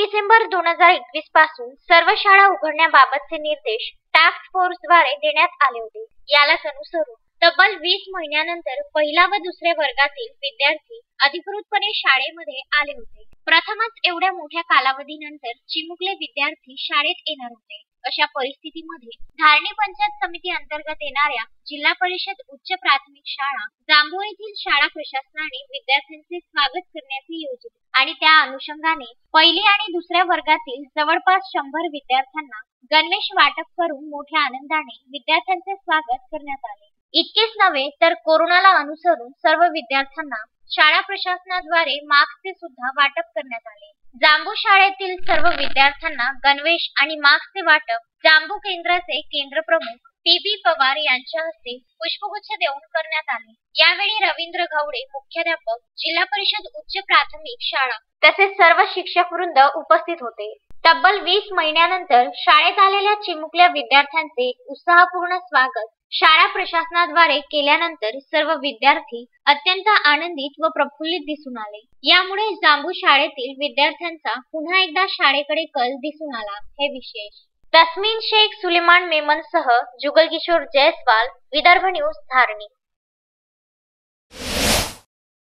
डिसेंबर 2021 पासून सर्व शाळा उघडण्याबाबतचे निर्देश टास्क फोर्सद्वारे देण्यात आले होते। यालाच अनुसरून तब्बल 20 महिन्यानंतर पहिल्या व दुसऱ्या वर्गातील विद्यार्थी अधिकृतपणे शाळेमध्ये आले होते। प्रथमच एवढ्या मोठ्या कालावधीनंतर चिमुकले विद्यार्थी शाळेत येणार होते। अशा परिस्थितीमध्ये धारणी पंचायत समिती अंतर्गत येणाऱ्या जिल्हा परिषद उच्च प्राथमिक शाळा जांभूळ येथील शाळा प्रशासनाने विद्यार्थ्यांचे स्वागत करण्याचे योजित आणि त्या अनुषंगाने पहिली आणि दुसऱ्या वर्गातील जवळपास 100 विद्यार्थ्यांना गणवेश वाटप करून मोठ्या आनंदाने विद्यार्थ्यांचे स्वागत करण्यात आले। इतकेच नव्हे तर कोरोनाला अनुसरून सर्व विद्यार्थ्यांना शाळा प्रशासनाद्वारे मास्कचे सुद्धा वाटप करण्यात आले। जांभूळ शाळेतील सर्व विद्यार्थ्यांना गणवेश आणि मास्कचे वाटप जांभूळ केंद्राचे केंद्र प्रमुख पी.बी. पवार यांच्या हस्ते पुष्पगुच्छ देऊन करण्यात आले। यावेळी रवींद्र घवडे मुख्याध्यापक, जिल्हा परिषद उच्च प्राथमिक शाळा तसेच सर्व शिक्षक वृंद उपस्थित होते। तब्बल 20 महिन्यानंतर शाळेत आलेल्या चिमुकल्या विद्यार्थ्यांचे उत्साहपूर्ण स्वागत शाळा प्रशासनाद्वारे केल्यानंतर सर्व विद्यार्थी अत्यंत आनंदित व प्रफुल्लित दिसून आले। यामुळे जांभूळ शाळेतील विद्यार्थ्यांचा पुन्हा एकदा शाळेकडे कल दिसून आला हे विशेष। तस्मीन शेख, सुलेमान मेमनसह जुगल किशोर जयस्वाल, विदर्भ न्यूज, धारणी।